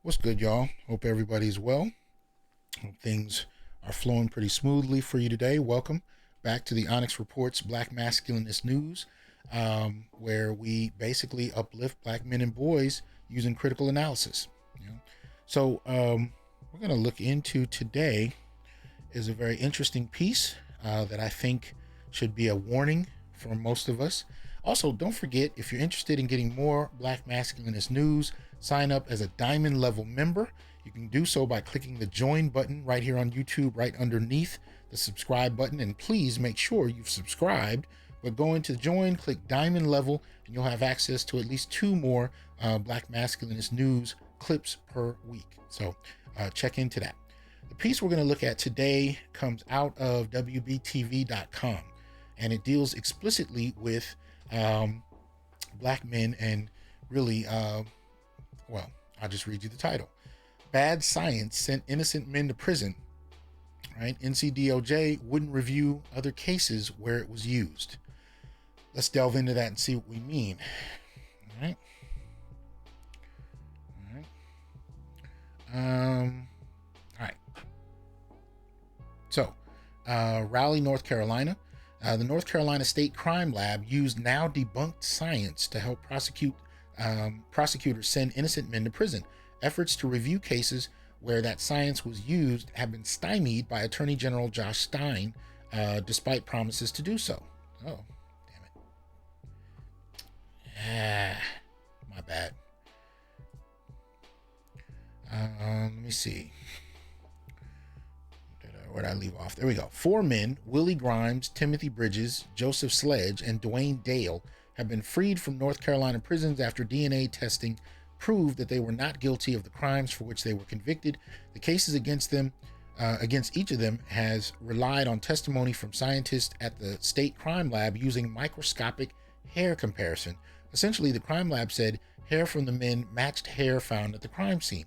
What's good, y'all? Hope everybody's well. Hope things are flowing pretty smoothly for you today. Welcome back to the Onyx Report's Black Masculinist News, where we basically uplift black men and boys using critical analysis. You know? So, we're going to look into today is a very interesting piece that I think should be a warning for most of us. Also, don't forget, if you're interested in getting more Black Masculinist news, sign up as a diamond level member. You can do so by clicking the join button right here on YouTube, right underneath the subscribe button. And please make sure you've subscribed. But go into join, click diamond level, and you'll have access to at least two more Black Masculinist news clips per week. So check into that. The piece we're going to look at today comes out of WBTV.com, and it deals explicitly with black men and really, well, I'll just read you the title. Bad science sent innocent men to prison, right? NCDOJ wouldn't review other cases where it was used. Let's delve into that and see what we mean. All right. All right. So, Raleigh, North Carolina. The North Carolina State Crime Lab used now debunked science to help prosecutors send innocent men to prison. Efforts to review cases where that science was used have been stymied by Attorney General Josh Stein, despite promises to do so. Oh, damn it. My bad. Let me see. Where'd I leave off? There we go. 4 men, Willie Grimes, Timothy Bridges, Joseph Sledge, and Dwayne Dale, have been freed from North Carolina prisons after DNA testing proved that they were not guilty of the crimes for which they were convicted. The cases against each of them has relied on testimony from scientists at the State Crime Lab using microscopic hair comparison. Essentially, the crime lab said hair from the men matched hair found at the crime scene.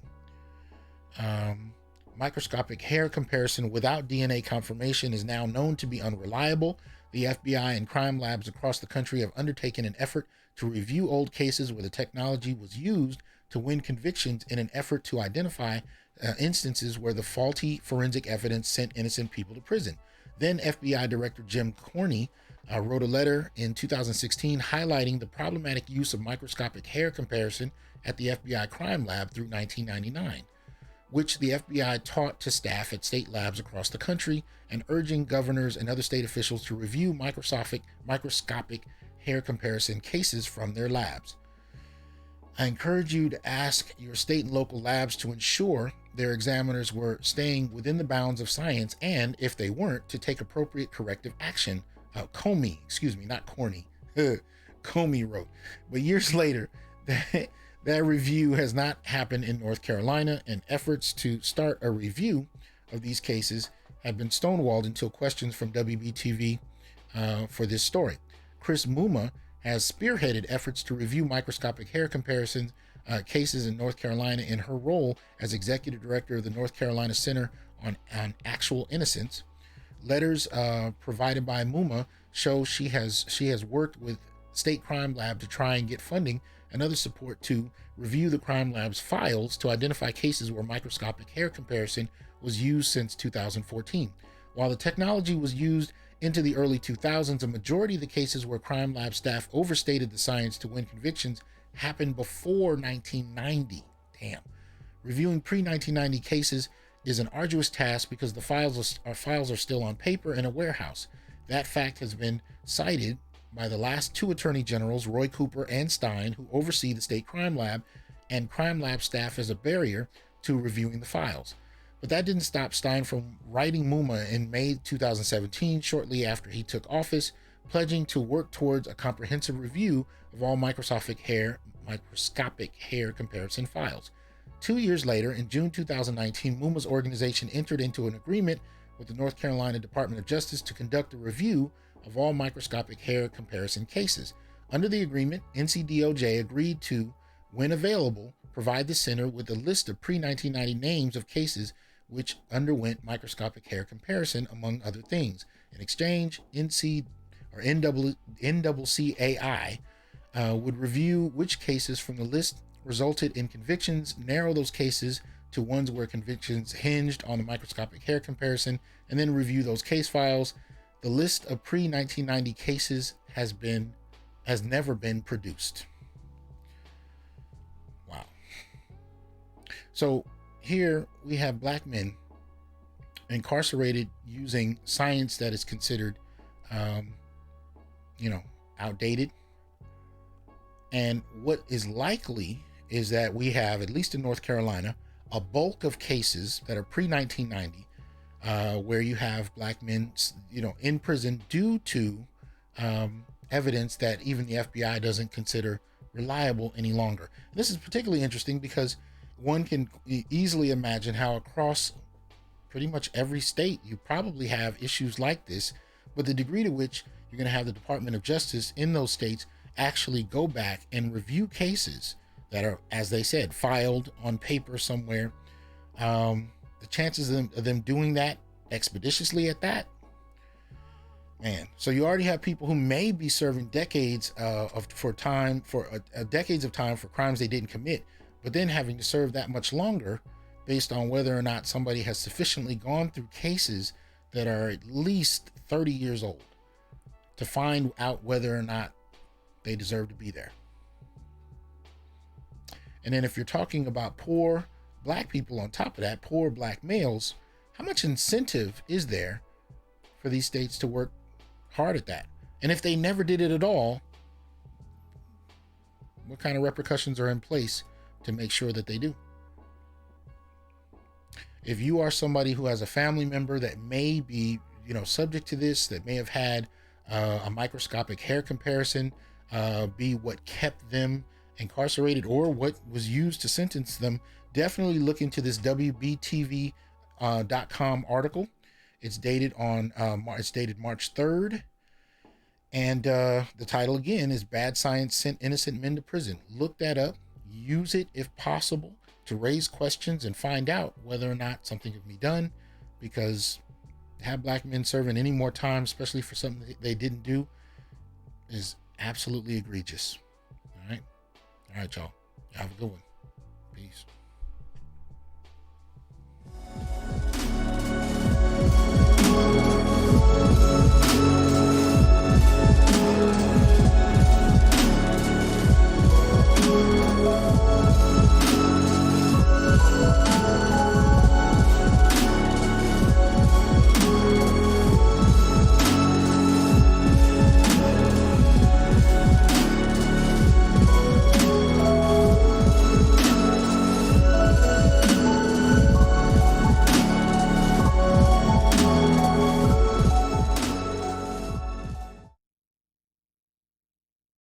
Microscopic hair comparison without DNA confirmation is now known to be unreliable. The FBI and crime labs across the country have undertaken an effort to review old cases where the technology was used to win convictions in an effort to identify instances where the faulty forensic evidence sent innocent people to prison. Then FBI Director Jim Corney wrote a letter in 2016 highlighting the problematic use of microscopic hair comparison at the FBI crime lab through 1999. Which the FBI taught to staff at state labs across the country, and urging governors and other state officials to review microscopic hair comparison cases from their labs. I encourage you to ask your state and local labs to ensure their examiners were staying within the bounds of science, and if they weren't, to take appropriate corrective action. Comey, not Corny. Comey wrote. But years later, that review has not happened in North Carolina, and efforts to start a review of these cases have been stonewalled until questions from WBTV for this story. Chris Muma has spearheaded efforts to review microscopic hair comparisons cases in North Carolina in her role as executive director of the North Carolina Center on Actual Innocence. Letters provided by Muma show she has worked with State Crime Lab to try and get funding and other support to review the crime lab's files to identify cases where microscopic hair comparison was used since 2014. While the technology was used into the early 2000s, a majority of the cases where crime lab staff overstated the science to win convictions happened before 1990. Damn. Reviewing pre-1990 cases is an arduous task because the files are still on paper in a warehouse. That fact has been cited by the last 2 attorney generals, Roy Cooper and Stein, who oversee the state crime lab and crime lab staff as a barrier to reviewing the files. But that didn't stop Stein from writing Muma in May 2017, shortly after he took office, pledging to work towards a comprehensive review of all microscopic hair comparison files. 2 years later, in June 2019, Muma's organization entered into an agreement with the North Carolina Department of Justice to conduct a review of all microscopic hair comparison cases. Under the agreement, NCDOJ agreed to, when available, provide the center with a list of pre-1990 names of cases which underwent microscopic hair comparison, among other things. In exchange, NCCAI would review which cases from the list resulted in convictions, narrow those cases to ones where convictions hinged on the microscopic hair comparison, and then review those case files. The list of pre-1990 cases has never been produced. Wow. So here we have black men incarcerated using science that is considered, outdated. And what is likely is that we have, at least in North Carolina, a bulk of cases that are pre-1990, where you have black men, in prison due to evidence that even the FBI doesn't consider reliable any longer. And this is particularly interesting because one can easily imagine how across pretty much every state you probably have issues like this, but the degree to which you're going to have the Department of Justice in those states actually go back and review cases that are, as they said, filed on paper somewhere. The chances of them doing that expeditiously at that, man. So you already have people who may be serving decades of time for crimes they didn't commit, but then having to serve that much longer based on whether or not somebody has sufficiently gone through cases that are at least 30 years old to find out whether or not they deserve to be there. And then if you're talking about poor black people on top of that, poor black males, how much incentive is there for these states to work hard at that? And if they never did it at all, what kind of repercussions are in place to make sure that they do? If you are somebody who has a family member that may be, subject to this, that may have had a microscopic hair comparison be what kept them incarcerated or what was used to sentence them, definitely look into this WBTV.com article. It's dated March 3rd. And the title again is Bad Science Sent Innocent Men to Prison. Look that up, use it if possible to raise questions and find out whether or not something can be done, because to have black men serving any more time, especially for something that they didn't do, is absolutely egregious. All right, y'all. Have a good one.